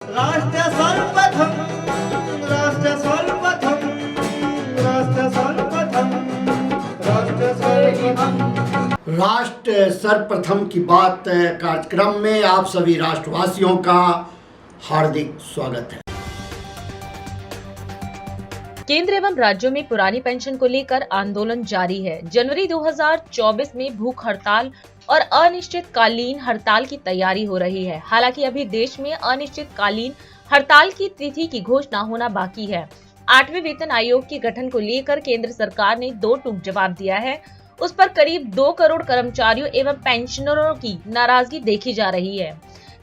राष्ट्र सर्वप्रथम, राष्ट्र सर्वप्रथम, राष्ट्र सर्वप्रथम, राष्ट्र सर्वप्रथम। राष्ट्र सर्वप्रथम की बात कार्यक्रम में आप सभी राष्ट्रवासियों का हार्दिक स्वागत है। केंद्र एवं राज्यों में पुरानी पेंशन को लेकर आंदोलन जारी है। जनवरी 2024 में भूख हड़ताल और अनिश्चितकालीन हड़ताल की तैयारी हो रही है। हालांकि अभी देश में अनिश्चितकालीन हड़ताल की तिथि की घोषणा होना बाकी है। 8वें वेतन आयोग के गठन को लेकर केंद्र सरकार ने 2 टूक जवाब दिया है। उस पर करीब 2 करोड़ कर्मचारियों एवं पेंशनरों की नाराजगी देखी जा रही है।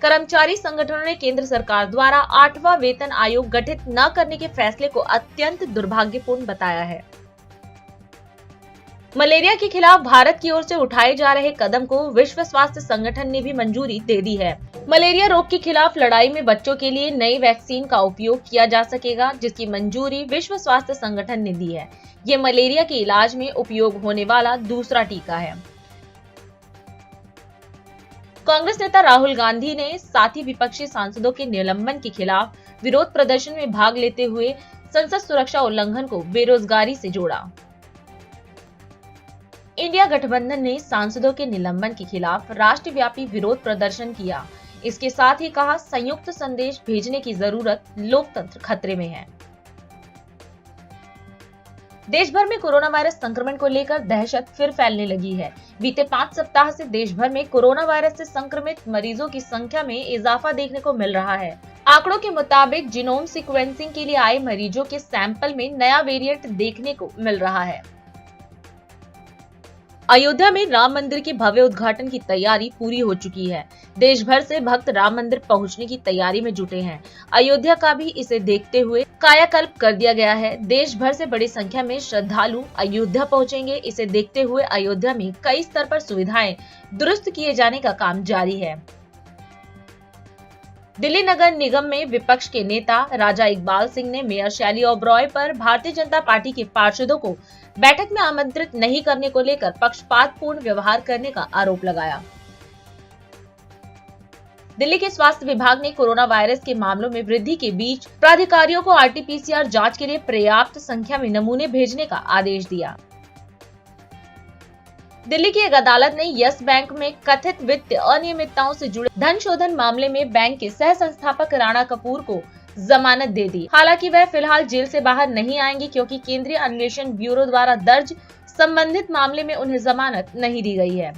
कर्मचारी संगठनों ने केंद्र सरकार द्वारा 8वां वेतन आयोग गठित न करने के फैसले को अत्यंत दुर्भाग्यपूर्ण बताया है। मलेरिया के खिलाफ भारत की ओर से उठाए जा रहे कदम को विश्व स्वास्थ्य संगठन ने भी मंजूरी दे दी है। मलेरिया रोग के खिलाफ लड़ाई में बच्चों के लिए नई वैक्सीन का उपयोग किया जा सकेगा, जिसकी मंजूरी विश्व स्वास्थ्य संगठन ने दी है। ये मलेरिया के इलाज में उपयोग होने वाला दूसरा टीका है। कांग्रेस नेता राहुल गांधी ने साथी विपक्षी सांसदों के निलंबन के खिलाफ विरोध प्रदर्शन में भाग लेते हुए संसद सुरक्षा उल्लंघन को बेरोजगारी से जोड़ा। इंडिया गठबंधन ने सांसदों के निलंबन के खिलाफ राष्ट्रव्यापी विरोध प्रदर्शन किया। इसके साथ ही कहा, संयुक्त संदेश भेजने की जरूरत, लोकतंत्र खतरे में है। देश भर में कोरोना वायरस संक्रमण को लेकर दहशत फिर फैलने लगी है। बीते 5 सप्ताह से देश भर में कोरोना वायरस से संक्रमित मरीजों की संख्या में इजाफा देखने को मिल रहा है। आंकड़ों के मुताबिक जीनोम सीक्वेंसिंग के लिए आए मरीजों के सैंपल में नया वेरिएंट देखने को मिल रहा है। अयोध्या में राम मंदिर के भव्य उद्घाटन की तैयारी पूरी हो चुकी है। देश भर से भक्त राम मंदिर पहुंचने की तैयारी में जुटे हैं। अयोध्या का भी इसे देखते हुए कायाकल्प कर दिया गया है। देश भर से बड़ी संख्या में श्रद्धालु अयोध्या पहुंचेंगे। इसे देखते हुए अयोध्या में कई स्तर पर सुविधाएं दुरुस्त किए जाने का काम जारी है। दिल्ली नगर निगम में विपक्ष के नेता राजा इकबाल सिंह ने मेयर शैली ओबरॉय पर भारतीय जनता पार्टी के पार्षदों को बैठक में आमंत्रित नहीं करने को लेकर पक्षपातपूर्ण व्यवहार करने का आरोप लगाया। दिल्ली के स्वास्थ्य विभाग ने कोरोना वायरस के मामलों में वृद्धि के बीच प्राधिकारियों को आरटी-पीसीआर जांच के लिए पर्याप्त संख्या में नमूने भेजने का आदेश दिया। दिल्ली की एक अदालत ने यस बैंक में कथित वित्तीय अनियमितताओं से जुड़े धन शोधन मामले में बैंक के सह संस्थापक राणा कपूर को जमानत दे दी। हालांकि वह फिलहाल जेल से बाहर नहीं आएंगे, क्योंकि केंद्रीय अन्वेषण ब्यूरो द्वारा दर्ज संबंधित मामले में उन्हें जमानत नहीं दी गई है।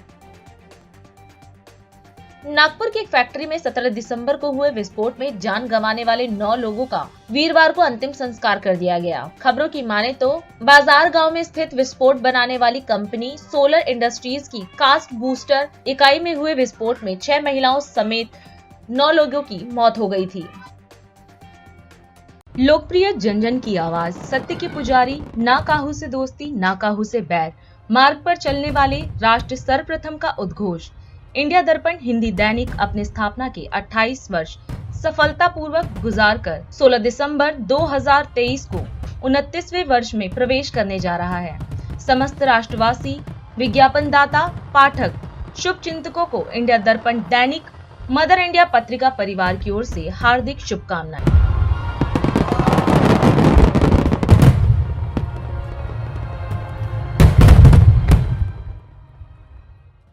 नागपुर की एक फैक्ट्री में 17 दिसंबर को हुए विस्फोट में जान गंवाने वाले 9 लोगों का वीरवार को अंतिम संस्कार कर दिया गया। खबरों की माने तो बाजार गांव में स्थित विस्फोट बनाने वाली कंपनी सोलर इंडस्ट्रीज की कास्ट बूस्टर इकाई में हुए विस्फोट में 6 महिलाओं समेत 9 लोगों की मौत हो गई थी। लोकप्रिय जन जन की आवाज, सत्य के पुजारी, ना काहू से दोस्ती ना काहू से बैर, मार्ग पर चलने वाले, राष्ट्र सर्वप्रथम का उद्घोष। इंडिया दर्पण हिंदी दैनिक अपने स्थापना के 28 वर्ष सफलतापूर्वक गुजारकर 16 दिसंबर 2023 को 29वें वर्ष में प्रवेश करने जा रहा है। समस्त राष्ट्रवासी, विज्ञापनदाता, पाठक, शुभ चिंतकों को इंडिया दर्पण दैनिक मदर इंडिया पत्रिका परिवार की ओर से हार्दिक शुभकामनाएं।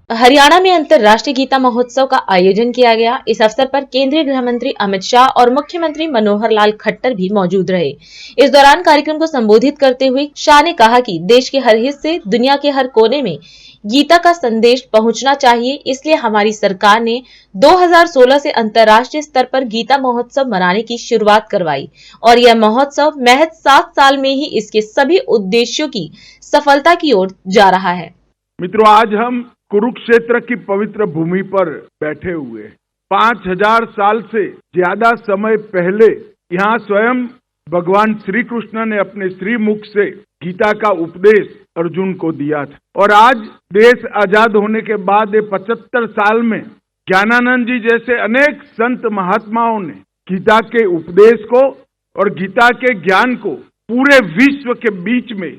हरियाणा में अंतर्राष्ट्रीय गीता महोत्सव का आयोजन किया गया। इस अवसर पर केंद्रीय गृह मंत्री अमित शाह और मुख्यमंत्री मनोहर लाल खट्टर भी मौजूद रहे। इस दौरान कार्यक्रम को संबोधित करते हुए शाह ने कहा कि देश के हर हिस्से, दुनिया के हर कोने में गीता का संदेश पहुंचना चाहिए। इसलिए हमारी सरकार ने 2016 से अंतर्राष्ट्रीय स्तर पर गीता महोत्सव मनाने की शुरुआत करवाई और यह महोत्सव महज 7 साल में ही इसके सभी उद्देश्यों की सफलता की ओर जा रहा है। मित्रों, आज हम कुरुक्षेत्र की पवित्र भूमि पर बैठे हुए 5000 साल से ज्यादा समय पहले यहाँ स्वयं भगवान श्री कृष्ण ने अपने श्रीमुख से गीता का उपदेश अर्जुन को दिया था। और आज देश आजाद होने के बाद 75 साल में ज्ञानानंद जी जैसे अनेक संत महात्माओं ने गीता के उपदेश को और गीता के ज्ञान को पूरे विश्व के बीच में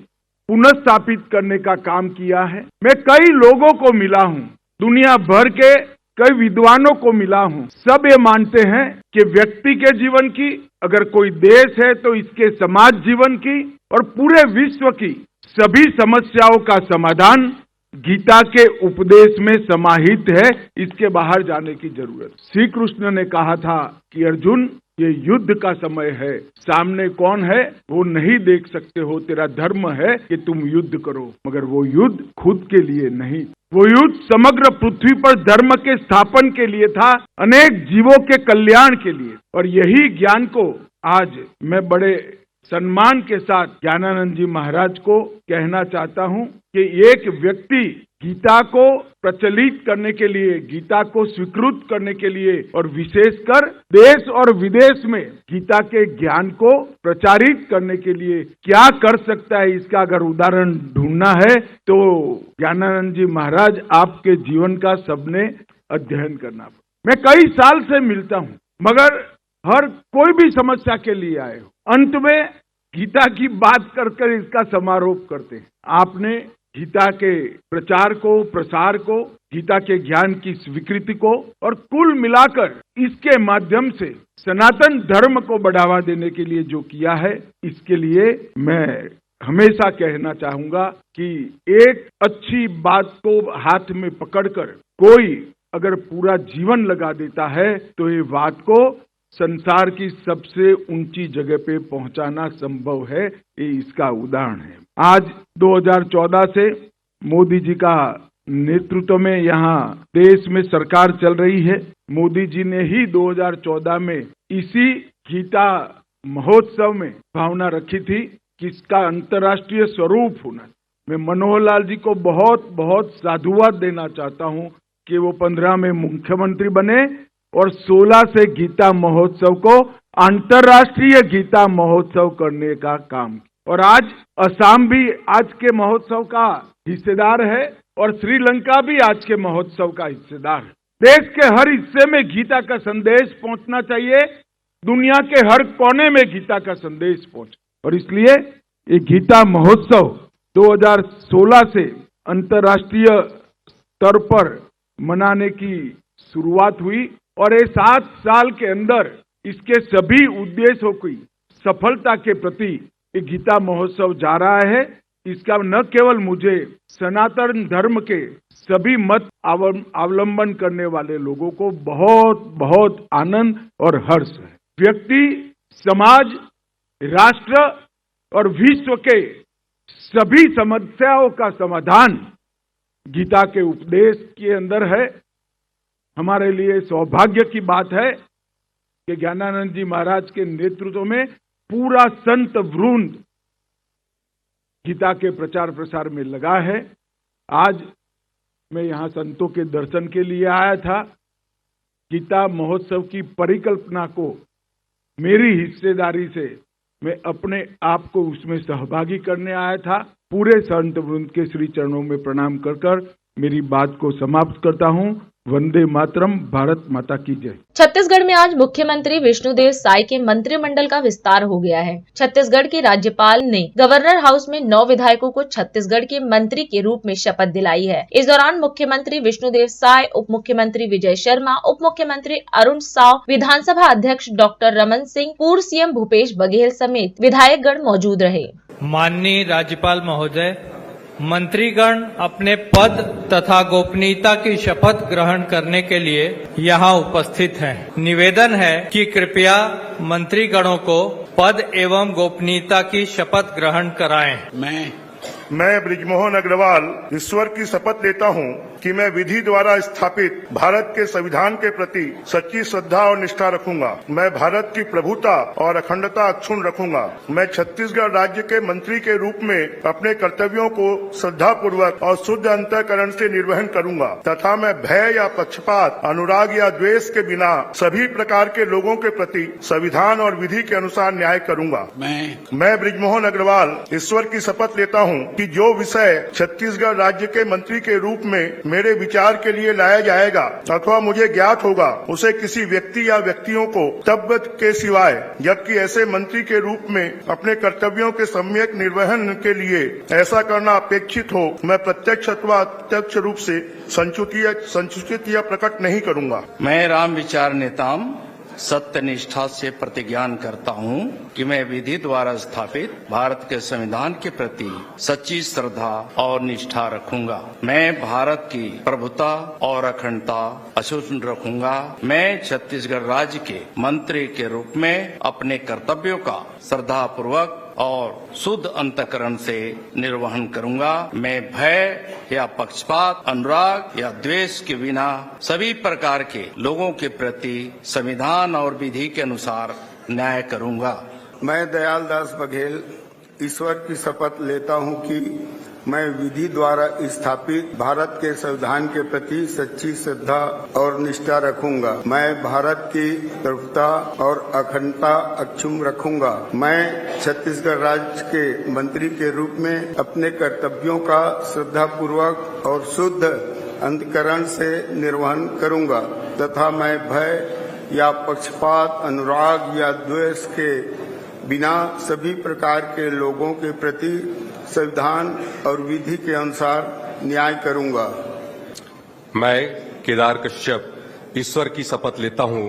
पुनर्स्थापित करने का काम किया है। मैं कई लोगों को मिला हूँ, दुनिया भर के कई विद्वानों को मिला हूँ, सब ये मानते हैं कि व्यक्ति के जीवन की, अगर कोई देश है तो इसके समाज जीवन की और पूरे विश्व की सभी समस्याओं का समाधान गीता के उपदेश में समाहित है। इसके बाहर जाने की जरूरत। श्री कृष्ण ने कहा था कि अर्जुन, ये युद्ध का समय है, सामने कौन है वो नहीं देख सकते हो, तेरा धर्म है कि तुम युद्ध करो, मगर वो युद्ध खुद के लिए नहीं, वो युद्ध समग्र पृथ्वी पर धर्म के स्थापन के लिए था, अनेक जीवों के कल्याण के लिए। और यही ज्ञान को आज मैं बड़े सम्मान के साथ ज्ञानानंद जी महाराज को कहना चाहता हूं कि एक व्यक्ति गीता को प्रचलित करने के लिए, गीता को स्वीकृत करने के लिए और विशेषकर देश और विदेश में गीता के ज्ञान को प्रचारित करने के लिए क्या कर सकता है, इसका अगर उदाहरण ढूंढना है तो ज्ञानानंद जी महाराज आपके जीवन का सबने अध्ययन करना। मैं कई साल से मिलता हूं, मगर हर कोई भी समस्या के लिए आए हो, अंत में गीता की बात कर इसका समारोह करते हैं। आपने गीता के प्रचार को, प्रसार को, गीता के ज्ञान की स्वीकृति को और कुल मिलाकर इसके माध्यम से सनातन धर्म को बढ़ावा देने के लिए जो किया है, इसके लिए मैं हमेशा कहना चाहूंगा कि एक अच्छी बात को हाथ में पकड़कर कोई अगर पूरा जीवन लगा देता है तो ये बात को संसार की सबसे ऊंची जगह पे पहुंचाना संभव है। ये इसका उदाहरण है। आज 2014 से मोदी जी का नेतृत्व में यहाँ देश में सरकार चल रही है। मोदी जी ने ही 2014 में इसी गीता महोत्सव में भावना रखी थी कि इसका अंतर्राष्ट्रीय स्वरूप होना। मैं मनोहर लाल जी को बहुत बहुत साधुवाद देना चाहता हूँ कि वो 15 में मुख्यमंत्री बने और 16 से गीता महोत्सव को अंतर्राष्ट्रीय गीता महोत्सव करने का काम। और आज असम भी आज के महोत्सव का हिस्सेदार है और श्रीलंका भी आज के महोत्सव का हिस्सेदार है। देश के हर हिस्से में गीता का संदेश पहुंचना चाहिए, दुनिया के हर कोने में गीता का संदेश पहुंचे। और इसलिए ये गीता महोत्सव 2016 से अंतर्राष्ट्रीय स्तर पर मनाने की शुरुआत हुई और ये 7 साल के अंदर इसके सभी उद्देश्यों की सफलता के प्रति ये गीता महोत्सव जा रहा है। इसका न केवल मुझे सनातन धर्म के सभी मत अवलंबन करने वाले लोगों को बहुत बहुत आनंद और हर्ष है। व्यक्ति, समाज, राष्ट्र और विश्व के सभी समस्याओं का समाधान गीता के उपदेश के अंदर है। हमारे लिए सौभाग्य की बात है कि ज्ञानानंद जी महाराज के नेतृत्व में पूरा संत वृंद गीता के प्रचार प्रसार में लगा है। आज मैं यहाँ संतों के दर्शन के लिए आया था। गीता महोत्सव की परिकल्पना को मेरी हिस्सेदारी से मैं अपने आप को उसमें सहभागी करने आया था। पूरे संत वृंद के श्री चरणों में प्रणाम कर मेरी बात को समाप्त करता हूँ। वंदे मातरम, भारत माता की जय। छत्तीसगढ़ में आज मुख्यमंत्री विष्णुदेव साय के मंत्रिमंडल का विस्तार हो गया है। छत्तीसगढ़ के राज्यपाल ने गवर्नर हाउस में 9 विधायकों को छत्तीसगढ़ के मंत्री के रूप में शपथ दिलाई है। इस दौरान मुख्यमंत्री विष्णुदेव साय, उप मुख्यमंत्री विजय शर्मा, उप मुख्यमंत्री अरुण साव, विधानसभा अध्यक्ष डॉक्टर रमन सिंह, पूर्व सीएम भूपेश बघेल समेत विधायकगण मौजूद रहे। माननीय राज्यपाल महोदय, मंत्रीगण अपने पद तथा गोपनीयता की शपथ ग्रहण करने के लिए यहाँ उपस्थित हैं। निवेदन है कि कृपया मंत्रीगणों को पद एवं गोपनीयता की शपथ ग्रहण कराएं। मैं बृजमोहन अग्रवाल ईश्वर की शपथ लेता हूँ कि मैं विधि द्वारा स्थापित भारत के संविधान के प्रति सच्ची श्रद्धा और निष्ठा रखूंगा। मैं भारत की प्रभुता और अखंडता अक्षुण्ण रखूंगा। मैं छत्तीसगढ़ राज्य के मंत्री के रूप में अपने कर्तव्यों को श्रद्धा पूर्वक और शुद्ध अंतःकरण से निर्वहन करूंगा तथा मैं भय या पक्षपात, अनुराग या द्वेष के बिना सभी प्रकार के लोगों के प्रति संविधान और विधि के अनुसार न्याय करूंगा। मैं बृजमोहन अग्रवाल ईश्वर की शपथ लेता हूँ कि जो विषय छत्तीसगढ़ राज्य के मंत्री के रूप में मेरे विचार के लिए लाया जाएगा अथवा मुझे ज्ञात होगा उसे किसी व्यक्ति या व्यक्तियों को तब के सिवाय, जबकि ऐसे मंत्री के रूप में अपने कर्तव्यों के सम्यक निर्वहन के लिए ऐसा करना अपेक्षित हो, मैं प्रत्यक्ष अथवा अप्रत्यक्ष रूप से संसूचित या प्रकट नहीं करूंगा। मैं राम विचार नेताम सत्य निष्ठा से प्रतिज्ञान करता हूं कि मैं विधि द्वारा स्थापित भारत के संविधान के प्रति सच्ची श्रद्धा और निष्ठा रखूंगा। मैं भारत की प्रभुता और अखंडता अक्षुण्ण रखूंगा। मैं छत्तीसगढ़ राज्य के मंत्री के रूप में अपने कर्तव्यों का श्रद्धा पूर्वक और शुद्ध अंतःकरण से निर्वहन करूंगा। मैं भय या पक्षपात, अनुराग या द्वेष के बिना सभी प्रकार के लोगों के प्रति संविधान और विधि के अनुसार न्याय करूंगा। मैं दयाल दास बघेल ईश्वर की शपथ लेता हूं कि मैं विधि द्वारा स्थापित भारत के संविधान के प्रति सच्ची श्रद्धा और निष्ठा रखूंगा। मैं भारत की प्रभुता और अखंडता अक्षुण्ण रखूंगा। मैं छत्तीसगढ़ राज्य के मंत्री के रूप में अपने कर्तव्यों का श्रद्धापूर्वक और शुद्ध अंतःकरण से निर्वहन करूंगा तथा मैं भय या पक्षपात, अनुराग या द्वेष के बिना सभी प्रकार के लोगों के प्रति संविधान और विधि के अनुसार न्याय करूंगा। मैं केदार कश्यप ईश्वर की शपथ लेता हूं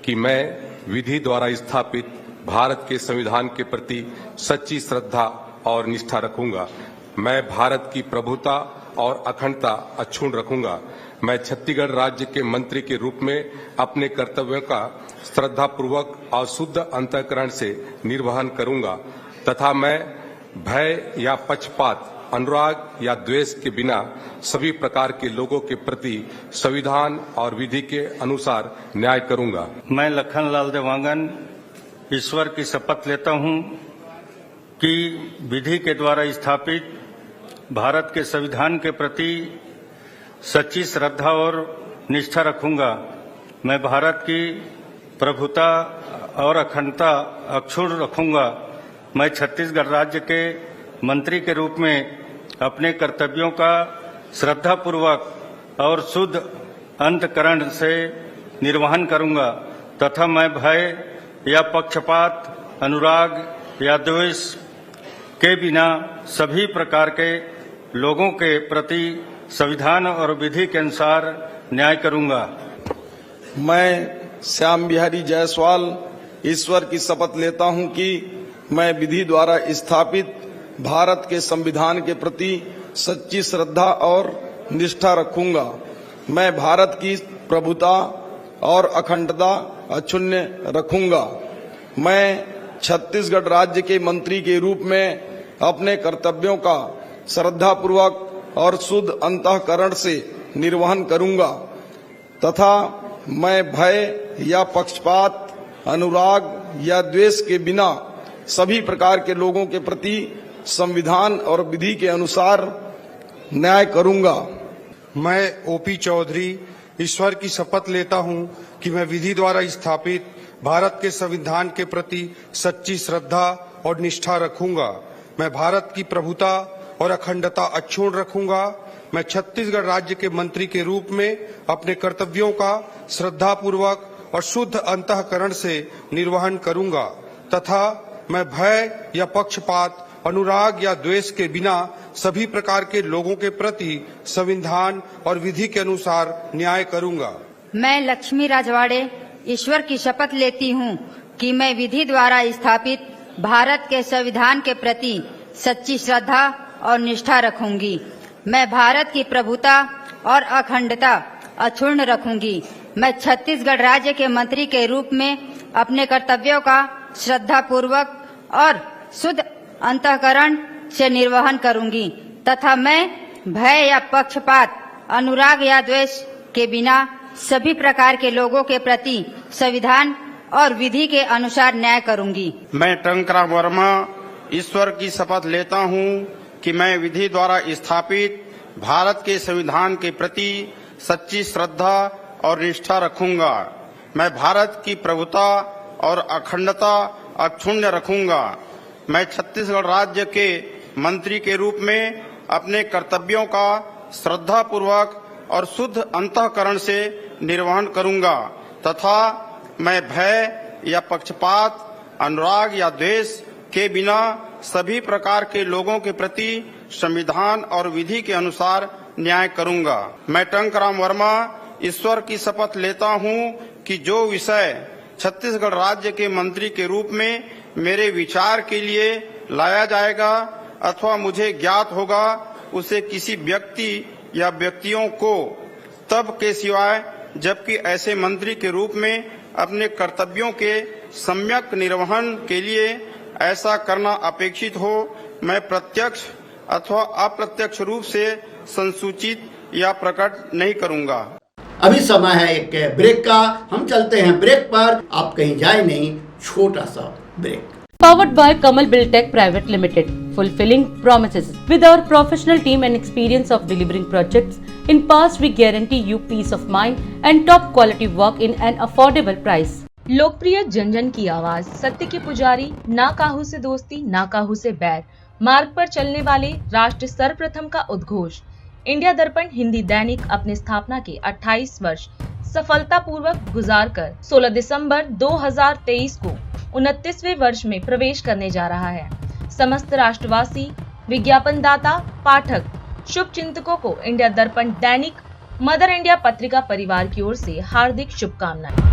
कि मैं विधि द्वारा स्थापित भारत के संविधान के प्रति सच्ची श्रद्धा और निष्ठा रखूंगा। मैं भारत की प्रभुता और अखंडता अक्षुण्ण रखूंगा। मैं छत्तीसगढ़ राज्य के मंत्री के रूप में अपने कर्तव्यों का श्रद्धापूर्वक और शुद्ध अंतःकरण से निर्वहन करूंगा तथा मैं भय या पक्षपात, अनुराग या द्वेष के बिना सभी प्रकार के लोगों के प्रति संविधान और विधि के अनुसार न्याय करूंगा। मैं लखनलाल देवांगन ईश्वर की शपथ लेता हूं कि विधि के द्वारा स्थापित भारत के संविधान के प्रति सच्ची श्रद्धा और निष्ठा रखूंगा। मैं भारत की प्रभुता और अखंडता अक्षुण्ण रखूंगा। मैं छत्तीसगढ़ राज्य के मंत्री के रूप में अपने कर्तव्यों का श्रद्धापूर्वक और शुद्ध अंतःकरण से निर्वहन करूंगा तथा मैं भय या पक्षपात, अनुराग या द्वेष के बिना सभी प्रकार के लोगों के प्रति संविधान और विधि के अनुसार न्याय करूंगा। मैं श्याम बिहारी जायसवाल ईश्वर की शपथ लेता हूं कि मैं विधि द्वारा स्थापित भारत के संविधान के प्रति सच्ची श्रद्धा और निष्ठा रखूंगा। मैं भारत की प्रभुता और अखंडता अक्षुण्ण रखूंगा। मैं छत्तीसगढ़ राज्य के मंत्री के रूप में अपने कर्तव्यों का श्रद्धापूर्वक और शुद्ध अंतःकरण से निर्वहन करूंगा तथा मैं भय या पक्षपात, अनुराग या द्वेष के बिना सभी प्रकार के लोगों के प्रति संविधान और विधि के अनुसार न्याय करूंगा। मैं ओपी चौधरी ईश्वर की शपथ लेता हूं कि मैं विधि द्वारा स्थापित भारत के संविधान के प्रति सच्ची श्रद्धा और निष्ठा रखूंगा। मैं भारत की प्रभुता और अखंडता अक्षुण्ण रखूंगा। मैं छत्तीसगढ़ राज्य के मंत्री के रूप में अपने कर्तव्यों का श्रद्धापूर्वक और शुद्ध अंतःकरण से निर्वहन करूंगा तथा मैं भय या पक्षपात, अनुराग या द्वेष के बिना सभी प्रकार के लोगों के प्रति संविधान और विधि के अनुसार न्याय करूंगा। मैं लक्ष्मी राजवाड़े ईश्वर की शपथ लेती हूं कि मैं विधि द्वारा स्थापित भारत के संविधान के प्रति सच्ची श्रद्धा और निष्ठा रखूंगी। मैं भारत की प्रभुता और अखंडता अक्षुण्ण रखूंगी। मैं छत्तीसगढ़ राज्य के मंत्री के रूप में अपने कर्तव्यों का श्रद्धापूर्वक और शुद्ध अंतःकरण से निर्वहन करूंगी तथा मैं भय या पक्षपात, अनुराग या द्वेष के बिना सभी प्रकार के लोगों के प्रति संविधान और विधि के अनुसार न्याय करूंगी। मैं टंकराम वर्मा ईश्वर की शपथ लेता हूं कि मैं विधि द्वारा स्थापित भारत के संविधान के प्रति सच्ची श्रद्धा और निष्ठा रखूंगा। मैं भारत की प्रभुता और अखंडता अक्षुण्ण रखूंगा। मैं छत्तीसगढ़ राज्य के मंत्री के रूप में अपने कर्तव्यों का श्रद्धापूर्वक और शुद्ध अंतःकरण से निर्वहन करूंगा तथा मैं भय या पक्षपात, अनुराग या द्वेष के बिना सभी प्रकार के लोगों के प्रति संविधान और विधि के अनुसार न्याय करूंगा। मैं टंकराम वर्मा ईश्वर की शपथ लेता हूं कि जो विषय छत्तीसगढ़ राज्य के मंत्री के रूप में मेरे विचार के लिए लाया जाएगा अथवा मुझे ज्ञात होगा, उसे किसी व्यक्ति या व्यक्तियों को तब के सिवाय जबकि ऐसे मंत्री के रूप में अपने कर्तव्यों के सम्यक निर्वहन के लिए ऐसा करना अपेक्षित हो, मैं प्रत्यक्ष अथवा अप्रत्यक्ष रूप से संसूचित या प्रकट नहीं करूंगा। अभी समय है एक ब्रेक का, हम चलते हैं ब्रेक पर, आप कहीं जाए नहीं, छोटा सा break. Powered by Kamal Buildtech Private Limited, fulfilling promises. With our professional team and experience of delivering projects, in past we guarantee you peace of mind and top quality work in an affordable price. लोकप्रिय जन जन की आवाज, सत्य के पुजारी, ना काहू से दोस्ती ना काहू से बैर, मार्ग पर चलने वाले, राष्ट्र सर्वप्रथम का उद्घोष। इंडिया दर्पण हिंदी दैनिक अपनी स्थापना के 28 वर्ष सफलतापूर्वक गुजारकर 16 दिसंबर 2023 को 29वें वर्ष में प्रवेश करने जा रहा है। समस्त राष्ट्रवासी, विज्ञापनदाता, पाठक, शुभ चिंतकों को इंडिया दर्पण दैनिक मदर इंडिया पत्रिका परिवार की ओर से हार्दिक शुभकामनाएं।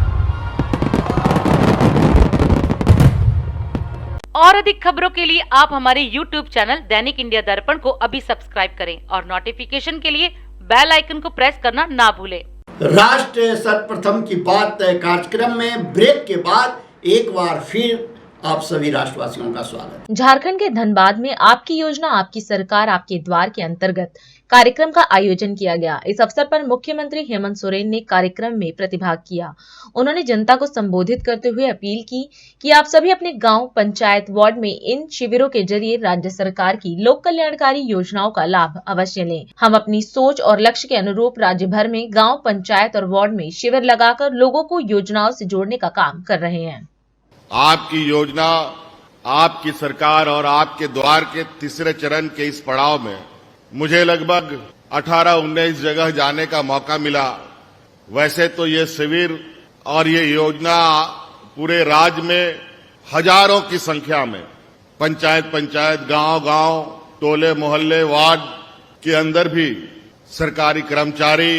और अधिक खबरों के लिए आप हमारे YouTube चैनल दैनिक इंडिया दर्पण को अभी सब्सक्राइब करें और नोटिफिकेशन के लिए बेल आइकन को प्रेस करना ना भूलें। राष्ट्र सर्वप्रथम की बात कार्यक्रम में ब्रेक के बाद एक बार फिर आप सभी राष्ट्रवासियों का स्वागत। झारखंड के धनबाद में आपकी योजना आपकी सरकार आपके द्वार के अंतर्गत कार्यक्रम का आयोजन किया गया। इस अवसर पर मुख्यमंत्री हेमंत सोरेन ने कार्यक्रम में प्रतिभाग किया। उन्होंने जनता को संबोधित करते हुए अपील की कि आप सभी अपने गांव, पंचायत, वार्ड में इन शिविरों के जरिए राज्य सरकार की लोक कल्याणकारी योजनाओं का लाभ अवश्य लें। हम अपनी सोच और लक्ष्य के अनुरूप राज्य भर में गाँव, पंचायत और वार्ड में शिविर लगाकर लोगों को योजनाओं से जोड़ने का काम कर रहे हैं। आपकी योजना, आपकी सरकार और आपके द्वार के तीसरे चरण के इस पड़ाव में मुझे लगभग 18-19 जगह जाने का मौका मिला। वैसे तो ये शिविर और ये योजना पूरे राज्य में हजारों की संख्या में पंचायत, गांव, टोले, मोहल्ले, वार्ड के अंदर भी सरकारी कर्मचारी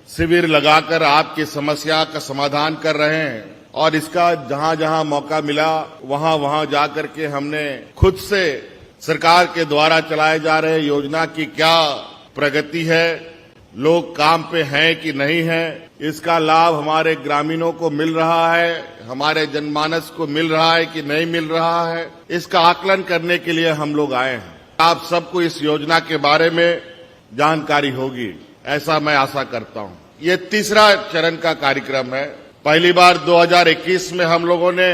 शिविर लगाकर आपकी समस्या का समाधान कर रहे हैं। और इसका जहां जहां मौका मिला वहां जाकर के हमने खुद से सरकार के द्वारा चलाए जा रहे योजना की क्या प्रगति है, लोग काम पे हैं कि नहीं है, इसका लाभ हमारे ग्रामीणों को मिल रहा है, हमारे जनमानस को मिल रहा है कि नहीं मिल रहा है, इसका आकलन करने के लिए हम लोग आए हैं। आप सबको इस योजना के बारे में जानकारी होगी, ऐसा मैं आशा करता हूं। ये तीसरा चरण का कार्यक्रम है। पहली बार 2021 में हम लोगों ने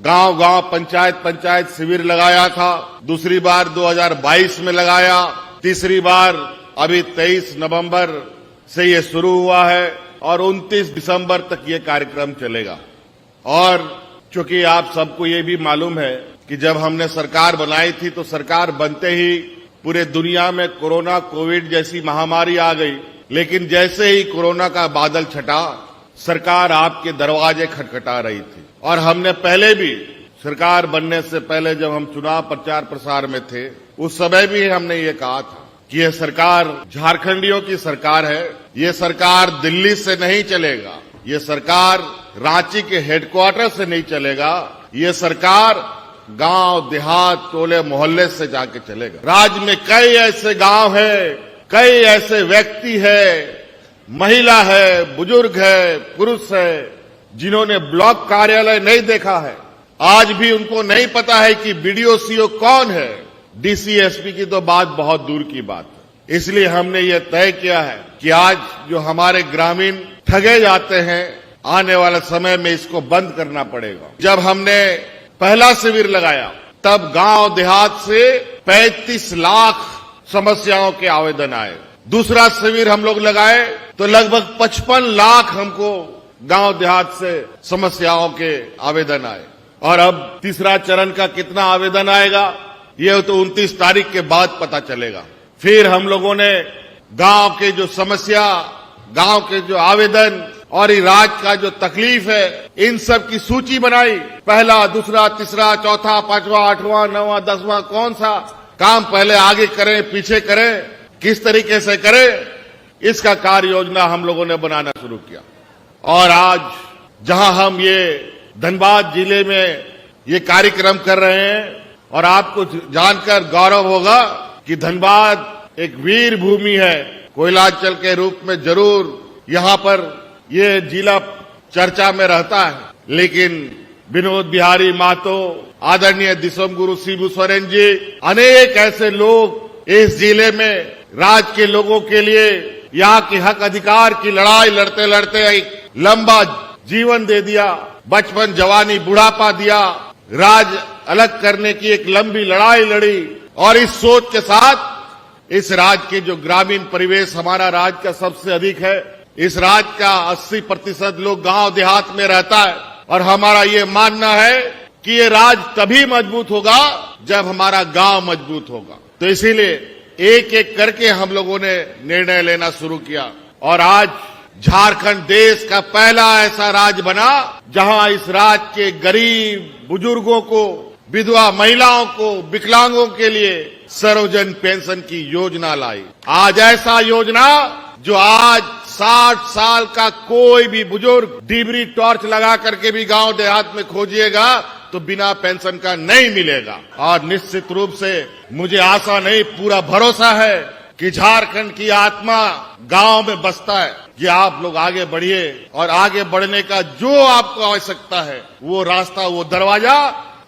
गांव, पंचायत शिविर लगाया था। दूसरी बार 2022 में लगाया। तीसरी बार अभी 23 नवंबर से ये शुरू हुआ है और 29 दिसंबर तक ये कार्यक्रम चलेगा। और चूंकि आप सबको ये भी मालूम है कि जब हमने सरकार बनाई थी तो सरकार बनते ही पूरे दुनिया में कोविड जैसी महामारी आ गई। लेकिन जैसे ही कोरोना का बादल छटा, सरकार आपके दरवाजे खटखटा रही थी। और हमने पहले भी, सरकार बनने से पहले जब हम चुनाव प्रचार प्रसार में थे, उस समय भी हमने ये कहा था कि यह सरकार झारखंडियों की सरकार है। ये सरकार दिल्ली से नहीं चलेगा, ये सरकार रांची के हेडक्वार्टर से नहीं चलेगा, ये सरकार गांव, देहात, टोले, मोहल्ले से जाके चलेगा। राज्य में कई ऐसे गांव है, कई ऐसे व्यक्ति है, महिला है, बुजुर्ग है, पुरुष है, जिन्होंने ब्लॉक कार्यालय नहीं देखा है। आज भी उनको नहीं पता है कि बीडीओ सीओ कौन है। डीसी एसपी की तो बात बहुत दूर की बात है। इसलिए हमने ये तय किया है कि आज जो हमारे ग्रामीण ठगे जाते हैं, आने वाले समय में इसको बंद करना पड़ेगा। जब हमने पहला शिविर लगाया तब गांव देहात से 35 लाख समस्याओं के आवेदन आए। दूसरा शिविर हम लोग लगाए तो लगभग 55 लाख हमको गांव देहात से समस्याओं के आवेदन आए। और अब तीसरा चरण का कितना आवेदन आएगा ये तो 29 तारीख के बाद पता चलेगा। फिर हम लोगों ने गांव के जो समस्या, गांव के जो आवेदन और राज्य का जो तकलीफ है, इन सब की सूची बनाई। पहला, दूसरा, तीसरा, चौथा, पांचवा, आठवां, नौवां, 10वां कौन सा काम पहले आगे करें, पीछे करें, किस तरीके से करें, इसका कार्य योजना हम लोगों ने बनाना शुरू किया। और आज जहां हम ये धनबाद जिले में ये कार्यक्रम कर रहे हैं, और आपको जानकर गौरव होगा कि धनबाद एक वीर भूमि है, कोयलांचल के रूप में जरूर यहां पर ये जिला चर्चा में रहता है, लेकिन विनोद बिहारी महतो, आदरणीय दिसोम गुरु शिबू सोरेन जी, अनेक ऐसे लोग इस जिले में राज्य के लोगों के लिए यहाँ के हक अधिकार की लड़ाई लड़ते लड़ते एक लंबा जीवन दे दिया, बचपन, जवानी, बुढ़ापा दिया, राज्य अलग करने की एक लंबी लड़ाई लड़ी। और इस सोच के साथ इस राज्य के जो ग्रामीण परिवेश हमारा राज्य का सबसे अधिक है, इस राज्य का 80% लोग गांव देहात में रहता है, और हमारा ये मानना है कि ये राज्य तभी मजबूत होगा जब हमारा गांव मजबूत होगा। तो इसीलिए एक एक करके हम लोगों ने निर्णय लेना शुरू किया, और आज झारखंड देश का पहला ऐसा राज्य बना जहां इस राज्य के गरीब बुजुर्गों को, विधवा महिलाओं को, विकलांगों के लिए सर्वजन पेंशन की योजना लाई। आज ऐसा योजना जो आज 60 साल का कोई भी बुजुर्ग डिबरी टॉर्च लगा करके भी गांव देहात में खोजिएगा तो बिना पेंशन का नहीं मिलेगा। और निश्चित रूप से मुझे आशा नहीं, पूरा भरोसा है कि झारखंड की आत्मा गांव में बसता है। कि आप लोग आगे बढ़िए, और आगे बढ़ने का जो आपको आवश्यकता है वो रास्ता, वो दरवाजा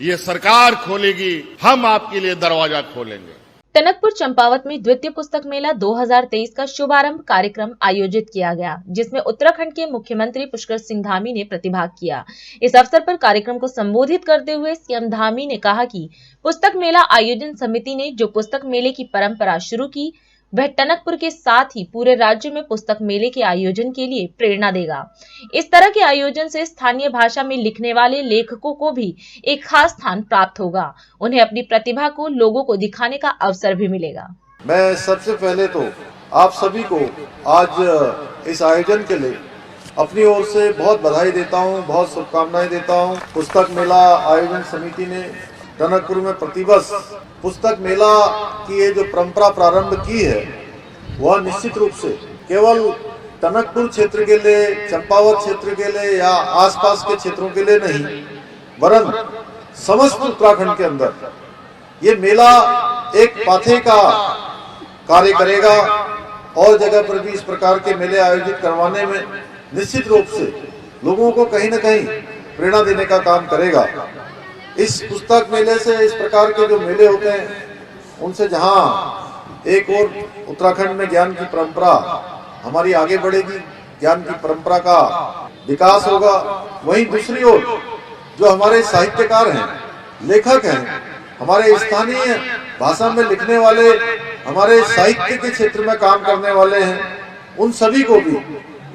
ये सरकार खोलेगी, हम आपके लिए दरवाजा खोलेंगे। टनकपुर चंपावत में द्वितीय पुस्तक मेला 2023 का शुभारंभ कार्यक्रम आयोजित किया गया, जिसमें उत्तराखंड के मुख्यमंत्री पुष्कर सिंह धामी ने प्रतिभाग किया। इस अवसर पर कार्यक्रम को संबोधित करते हुए सीएम धामी ने कहा कि पुस्तक मेला आयोजन समिति ने जो पुस्तक मेले की परंपरा शुरू की, वह टनकपुर के साथ ही पूरे राज्य में पुस्तक मेले के आयोजन के लिए प्रेरणा देगा। इस तरह के आयोजन से स्थानीय भाषा में लिखने वाले लेखकों को भी एक खास स्थान प्राप्त होगा। उन्हें अपनी प्रतिभा को लोगों को दिखाने का अवसर भी मिलेगा। मैं सबसे पहले तो आप सभी को आज इस आयोजन के लिए अपनी ओर से बहुत बधाई देता हूँ, बहुत शुभकामनाएं देता हूँ। पुस्तक मेला आयोजन समिति ने टनकपुर में प्रतिवर्ष पुस्तक मेला की ये जो परंपरा प्रारंभ की है, वह निश्चित रूप से केवल टनकपुर क्षेत्र के लिए, चंपावत क्षेत्र के लिए या आसपास के क्षेत्रों के लिए नहीं, वरन समस्त उत्तराखंड के अंदर ये मेला एक पाथे का कार्य करेगा, और जगह पर भी इस प्रकार के मेले आयोजित करवाने में निश्चित रूप से लोगों को कहीं न कहीं प्रेरणा देने का काम करेगा। इस पुस्तक मेले से, इस प्रकार के जो मेले होते हैं, उनसे जहां एक और उत्तराखंड में ज्ञान की परंपरा हमारी आगे बढ़ेगी, ज्ञान की परंपरा का विकास होगा, वहीं दूसरी ओर जो हमारे साहित्यकार हैं, लेखक हैं, हमारे स्थानीय भाषा में लिखने वाले, हमारे साहित्य के क्षेत्र में काम करने वाले हैं, उन सभी को भी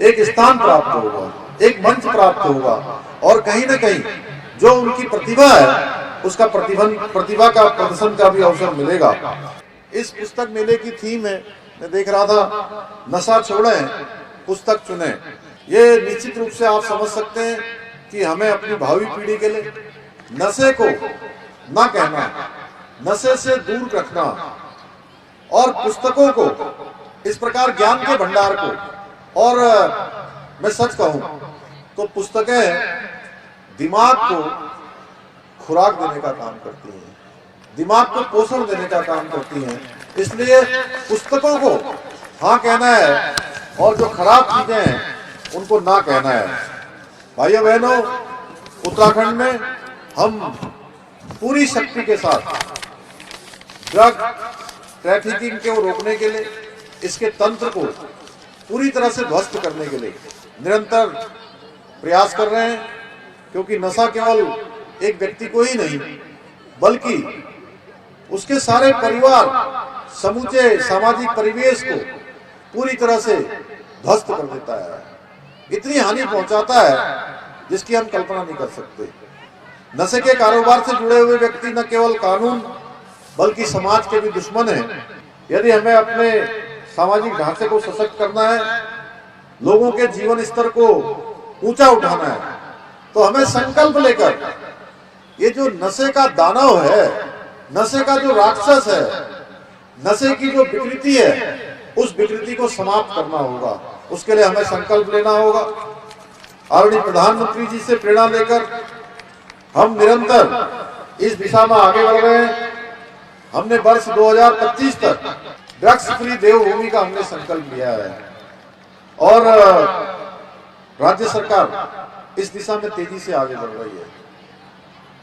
एक स्थान प्राप्त होगा, एक मंच प्राप्त होगा, और कहीं न कहीं जो उनकी प्रतिभा है उसका प्रतिभा का प्रदर्शन का भी अवसर मिलेगा। इस पुस्तक मेले की थीम है, मैं देख रहा था, नशा छोड़ें पुस्तक चुने। ये निश्चित रूप से आप समझ सकते हैं कि हमें अपनी भावी पीढ़ी के लिए नशे को ना कहना, नशे से दूर रखना, और पुस्तकों को, इस प्रकार ज्ञान के भंडार को, और मैं सच कहूं तो पुस्तकें दिमाग को खुराक देने का काम करती हैं, दिमाग को पोषण देने का काम करती हैं। इसलिए पुस्तकों को हाँ कहना है, और जो खराब चीजें हैं उनको ना कहना है। भाइयों बहनों, उत्तराखंड में हम पूरी शक्ति के साथ ड्रग ट्रैफिकिंग को रोकने के लिए, इसके तंत्र को पूरी तरह से ध्वस्त करने के लिए निरंतर प्रयास कर रहे हैं, क्योंकि नशा केवल एक व्यक्ति को ही नहीं बल्कि उसके सारे परिवार, समूचे सामाजिक परिवेश को पूरी तरह से ध्वस्त कर देता है, इतनी हानि पहुंचाता है जिसकी हम कल्पना नहीं कर सकते। नशे के कारोबार से जुड़े हुए व्यक्ति न केवल कानून बल्कि समाज के भी दुश्मन हैं। यदि हमें अपने सामाजिक ढांचे को सशक्त करना है, लोगों के जीवन स्तर को ऊंचा उठाना है, तो हमें संकल्प लेकर ये जो नशे का दानव है, नशे का जो राक्षस है, नशे की जो विकृति है, उस विकृति को समाप्त करना होगा। उसके लिए हमें संकल्प लेना होगा। आदरणीय प्रधानमंत्री जी से प्रेरणा लेकर हम निरंतर इस दिशा में आगे बढ़ रहे हैं। हमने वर्ष 2025 तक ड्रग्स फ्री देवभूमि का हमने संकल्प लिया है और राज्य सरकार इस दिशा में तेजी से आगे बढ़ रही है।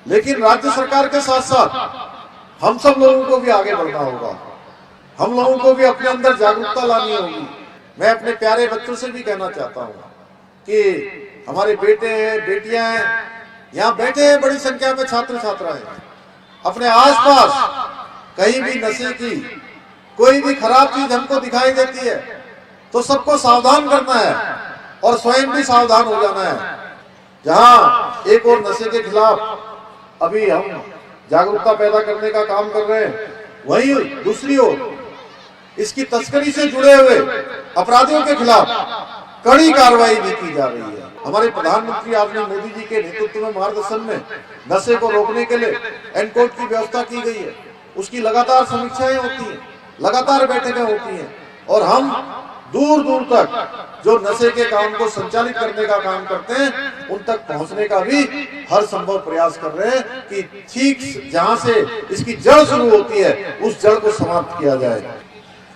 लेकिन राज्य सरकार के साथ साथ हम सब लोगों को भी आगे बढ़ना होगा। हम लोगों को भी अपने अंदर जागरूकता लानी होगी। मैं अपने प्यारे बच्चों से भी कहना चाहता हूँ कि हमारे बेटे हैं, बेटियां हैं, यहाँ बैठे हैं बड़ी संख्या में छात्र छात्राएं, अपने आसपास कहीं भी नशे की कोई भी खराब चीज हमको दिखाई देती है तो सबको सावधान करना है और स्वयं भी सावधान हो जाना है। जहां एक और नशे के खिलाफ अभी हम जागरूकता पैदा करने का काम कर रहे हैं, वहीं दूसरी ओर इसकी तस्करी से जुड़े हुए अपराधियों के खिलाफ कड़ी कार्रवाई भी की जा रही है। हमारे प्रधानमंत्री आदरणीय मोदी जी के नेतृत्व में मार्गदर्शन में नशे को रोकने के लिए एनकोड की व्यवस्था की गई है। उसकी लगातार समीक्षाएं होती हैं, लगातार बैठकें होती हैं और हम दूर दूर तक जो नशे के काम को संचालित करने का काम करते हैं उन तक पहुंचने का भी हर संभव प्रयास कर रहे हैं कि ठीक जहां से इसकी जड़ शुरू होती है उस जड़ को समाप्त किया जाए।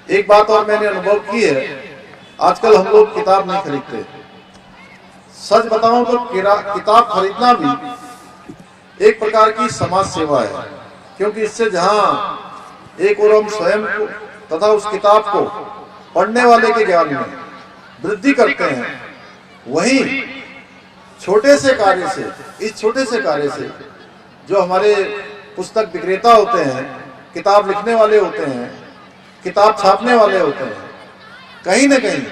एक बात और मैंने अनुभव की है, आजकल हम लोग किताब नहीं खरीदते। सच बताऊं तो किताब खरीदना भी एक प्रकार की समाज सेवा है, क्योंकि इससे जहां एक और हम स्वयं को तथा उस किताब को पढ़ने वाले के ज्ञान में वृद्धि करते हैं, वहीं छोटे से कार्य से, इस छोटे से कार्य से जो हमारे पुस्तक विक्रेता होते हैं, किताब लिखने वाले होते हैं, किताब छापने वाले होते हैं, कहीं न कहीं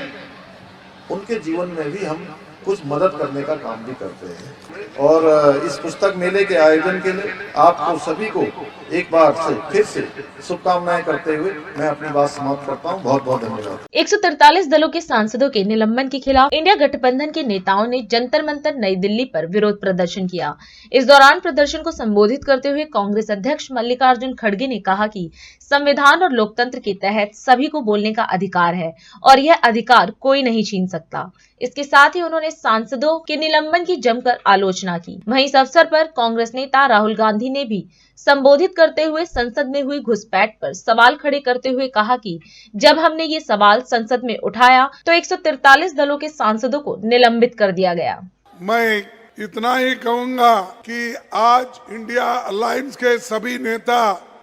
उनके जीवन में भी हम कुछ मदद करने का काम भी करते हैं। और इस पुस्तक मेले के आयोजन के लिए आपको सभी को एक बार से फिर से शुभकामनाएं करते हुए मैं अपनी बात समाप्त करता हूं। बहुत बहुत धन्यवाद। 143 दलों के सांसदों के निलंबन के खिलाफ इंडिया गठबंधन के नेताओं ने जंतर मंतर नई दिल्ली पर विरोध प्रदर्शन किया। इस दौरान प्रदर्शन को संबोधित करते हुए कांग्रेस अध्यक्ष मल्लिकार्जुन खड़गे ने कहा कि संविधान और लोकतंत्र के तहत सभी को बोलने का अधिकार है और यह अधिकार कोई नहीं छीन सकता। इसके साथ ही उन्होंने सांसदों के निलंबन की जमकर आलोचना की। वहीं इस अवसर पर कांग्रेस नेता राहुल गांधी ने भी संबोधित करते हुए संसद में हुई घुसपैठ पर सवाल खड़े करते हुए कहा कि जब हमने ये सवाल संसद में उठाया तो 143 दलों के सांसदों को निलंबित कर दिया गया। मैं इतना ही कहूंगा कि आज इंडिया अलायंस के सभी नेता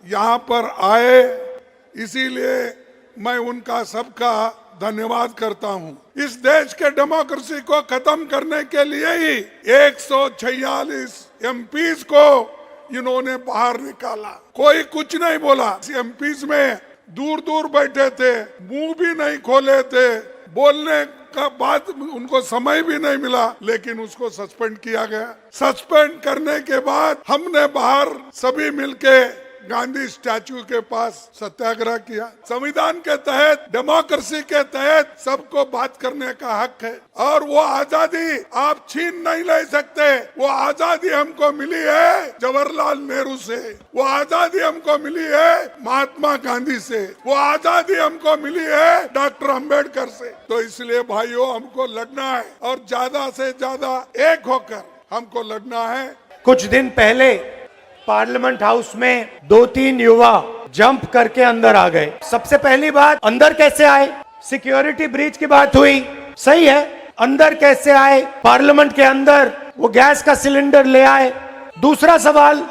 यहाँ पर आए, इसीलिए मैं उनका सबका धन्यवाद करता हूँ। इस देश के डेमोक्रेसी को खत्म करने के लिए ही 146 एमपीज को इन्होंने बाहर निकाला। कोई कुछ नहीं बोला। एमपीज में दूर दूर बैठे थे, मुंह भी नहीं खोले थे, बोलने का बाद उनको समय भी नहीं मिला, लेकिन उसको सस्पेंड किया गया। सस्पेंड करने के बाद हमने बाहर सभी मिलके गांधी स्टैचू के पास सत्याग्रह किया। संविधान के तहत, डेमोक्रेसी के तहत सबको बात करने का हक है और वो आजादी आप छीन नहीं ले सकते। वो आजादी हमको मिली है जवाहरलाल नेहरू से, वो आजादी हमको मिली है महात्मा गांधी से, वो आजादी हमको मिली है डॉक्टर अंबेडकर से। तो इसलिए भाइयों हमको लड़ना है और ज्यादा से ज्यादा एक होकर हमको लड़ना है। कुछ दिन पहले पार्लियामेंट हाउस में 2-3 युवा जंप करके अंदर आ गए। सबसे पहली बात, अंदर कैसे आए? सिक्योरिटी ब्रीच की बात हुई, सही है। अंदर कैसे आए? पार्लियामेंट के अंदर वो गैस का सिलेंडर ले आए। दूसरा सवाल,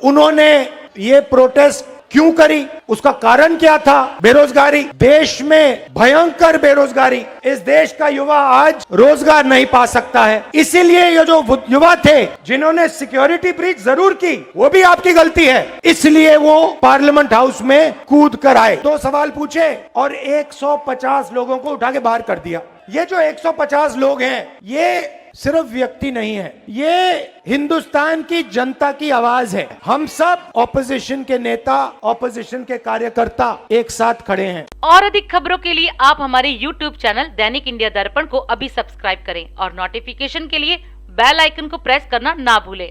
उन्होंने ये प्रोटेस्ट क्यों करी? उसका कारण क्या था? बेरोजगारी। देश में भयंकर बेरोजगारी। इस देश का युवा आज रोजगार नहीं पा सकता है। इसीलिए ये जो युवा थे जिन्होंने सिक्योरिटी ब्रीच जरूर की, वो भी आपकी गलती है, इसलिए वो पार्लियामेंट हाउस में कूद कर आए। 2 सवाल पूछे और 150 लोगों को उठा के बाहर कर दिया। ये जो 150 लोग हैं, ये सिर्फ व्यक्ति नहीं है, ये हिंदुस्तान की जनता की आवाज है। हम सब ऑपोजिशन के नेता, ऑपोजिशन के कार्यकर्ता एक साथ खड़े हैं। और अधिक खबरों के लिए आप हमारे YouTube चैनल दैनिक इंडिया दर्पण को अभी सब्सक्राइब करें और नोटिफिकेशन के लिए बेल आइकन को प्रेस करना ना भूलें।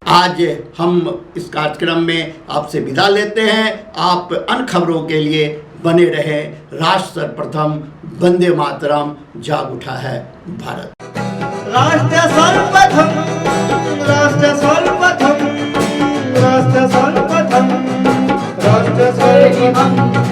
आज हम इस कार्यक्रम में आपसे विदा लेते हैं। आप अन्य खबरों के लिए बने रहे। राष्ट्र सर्वप्रथम, वंदे मातरम, जाग उठा है भारत। राष्ट्र सर्वप्रथम, राष्ट्र सर्वप्रथम, राष्ट्र सर्वप्रथम, राष्ट्र सर्वप्रथम।